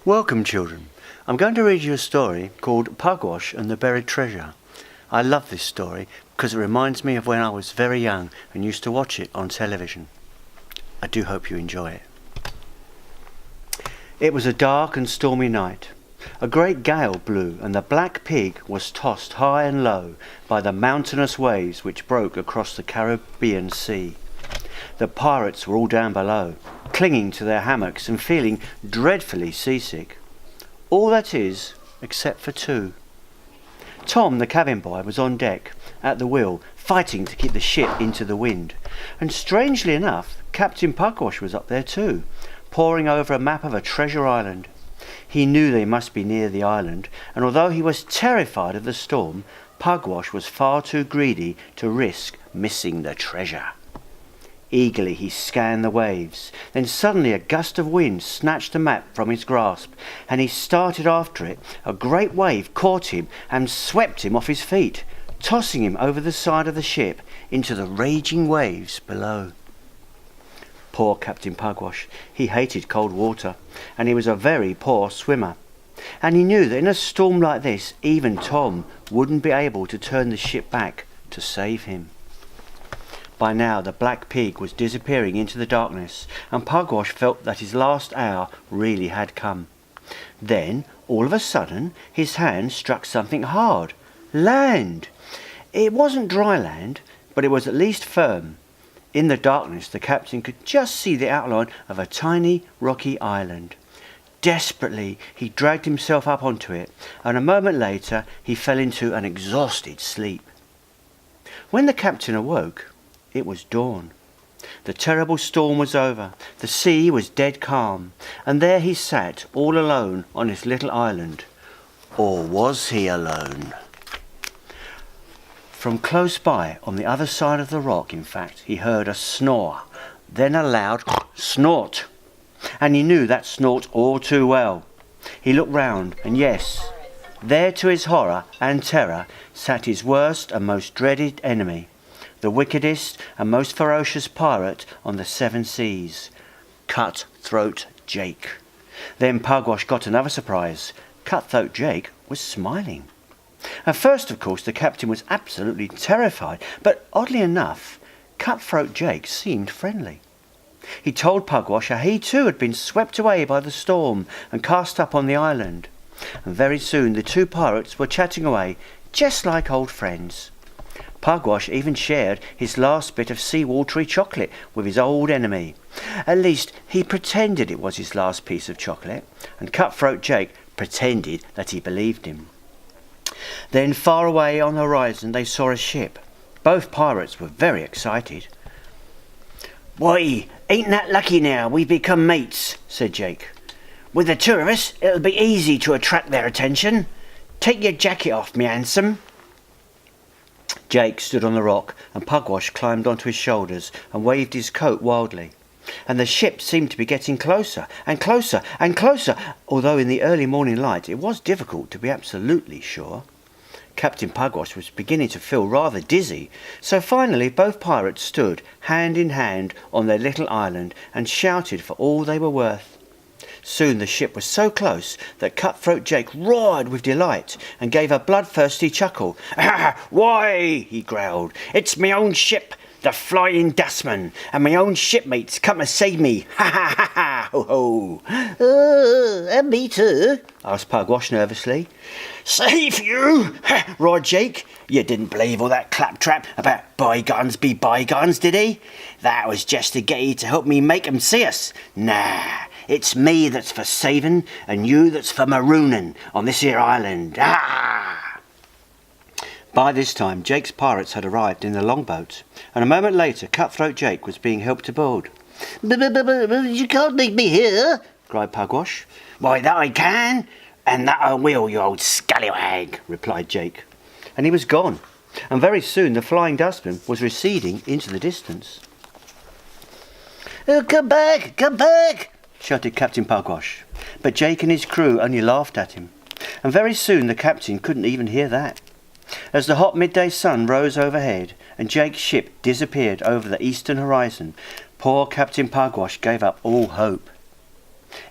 Welcome, children. I'm going to read you a story called Pugwash and the Buried Treasure. I love this story because it reminds me of when I was very young and used to watch it on television. I do hope you enjoy it. It was a dark and stormy night. A great gale blew and the black pig was tossed high and low by the mountainous waves which broke across the Caribbean Sea. The pirates were all down below, clinging to their hammocks and feeling dreadfully seasick. All that is, except for two. Tom, the cabin boy, was on deck, at the wheel, fighting to keep the ship into the wind. And strangely enough, Captain Pugwash was up there too, poring over a map of a treasure island. He knew they must be near the island, and although he was terrified of the storm, Pugwash was far too greedy to risk missing the treasure. Eagerly he scanned the waves. Then suddenly a gust of wind snatched the map from his grasp, and he started after it. A great wave caught him and swept him off his feet, tossing him over the side of the ship into the raging waves below. Poor Captain Pugwash. He hated cold water, and he was a very poor swimmer. And he knew that in a storm like this, even Tom wouldn't be able to turn the ship back to save him. By now the black pig was disappearing into the darkness, and Pugwash felt that his last hour really had come. Then, all of a sudden, his hand struck something hard. Land! It wasn't dry land, but it was at least firm. In the darkness the captain could just see the outline of a tiny rocky island. Desperately he dragged himself up onto it, and a moment later he fell into an exhausted sleep. When the captain awoke, it was dawn. The terrible storm was over. The sea was dead calm, and there he sat all alone on his little island. Or was he alone? From close by, on the other side of the rock, in fact, he heard a snore, then a loud snort, and he knew that snort all too well. He looked round, and yes, there to his horror and terror sat his worst and most dreaded enemy, the wickedest and most ferocious pirate on the 7 seas, Cut-Throat Jake. Then Pugwash got another surprise. Cut-Throat Jake was smiling. At first, of course, the captain was absolutely terrified, but oddly enough, Cut-Throat Jake seemed friendly. He told Pugwash how he too had been swept away by the storm and cast up on the island. And very soon the two pirates were chatting away, just like old friends. Pugwash even shared his last bit of sea-watery chocolate with his old enemy. At least, he pretended it was his last piece of chocolate, and Cut-Throat Jake pretended that he believed him. Then far away on the horizon they saw a ship. Both pirates were very excited. "Why, ain't that lucky now we've become mates," said Jake. "With the two of us, it'll be easy to attract their attention. Take your jacket off, me handsome." Jake stood on the rock, and Pugwash climbed onto his shoulders and waved his coat wildly. And the ship seemed to be getting closer and closer and closer, although in the early morning light it was difficult to be absolutely sure. Captain Pugwash was beginning to feel rather dizzy, so finally both pirates stood hand in hand on their little island and shouted for all they were worth. Soon the ship was so close that Cut-Throat Jake roared with delight and gave a bloodthirsty chuckle. "Why," he growled, "it's me own ship, the Flying Dustman, and my own shipmates come to save me. Ha ha ha ha, ho ho." "And me too?" asked Pugwash nervously. "Save you?" roared Jake. "You didn't believe all that claptrap about bygones be bygones, did he? That was just to get you to help me make 'em see us. Nah, it's me that's for saving, and you that's for marooning on this here island. Ah!" By this time, Jake's pirates had arrived in the longboat, and a moment later Cut-Throat Jake was being helped aboard. "You can't leave me here," cried Pugwash. "Why, that I can, and that I will, you old scallywag," replied Jake. And he was gone, and very soon the Flying Dustman was receding into the distance. Come back, shouted Captain Pugwash, but Jake and his crew only laughed at him, and very soon the captain couldn't even hear that. As the hot midday sun rose overhead and Jake's ship disappeared over the eastern horizon, poor Captain Pugwash gave up all hope.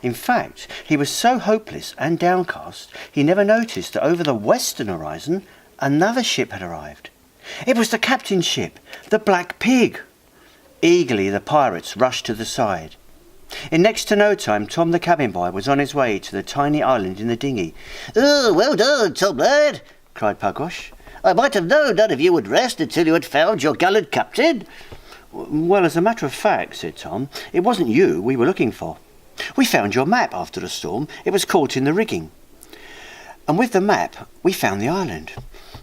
In fact, he was so hopeless and downcast, he never noticed that over the western horizon, another ship had arrived. It was the captain's ship, the Black Pig. Eagerly, the pirates rushed to the side. In next to no time, Tom the cabin boy was on his way to the tiny island in the dinghy. "Oh, well done, Tom lad," cried Pugwash. "I might have known none of you would rest until you had found your gallant captain." "Well, as a matter of fact," said Tom, "it wasn't you we were looking for. We found your map after the storm. It was caught in the rigging. And with the map, we found the island.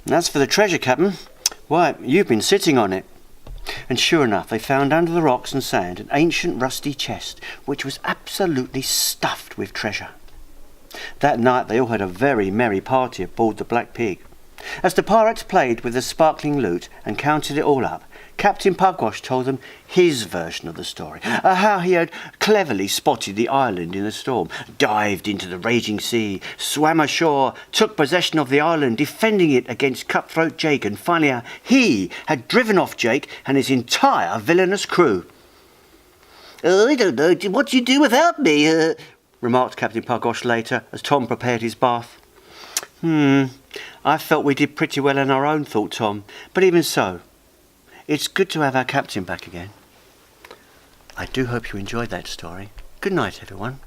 And as for the treasure, Captain, why, you've been sitting on it." And sure enough, they found under the rocks and sand an ancient rusty chest, which was absolutely stuffed with treasure. That night they all had a very merry party aboard the Black Pig. As the pirates played with the sparkling loot and counted it all up, Captain Pugwash told them his version of the story, how he had cleverly spotted the island in the storm, dived into the raging sea, swam ashore, took possession of the island, defending it against cutthroat Jake, and finally how he had driven off Jake and his entire villainous crew. "I don't know what you'd do without me," remarked Captain Pugwash later as Tom prepared his bath. I felt we did pretty well on our own, thought Tom, but even so, it's good to have our captain back again. I do hope you enjoyed that story. Good night, everyone.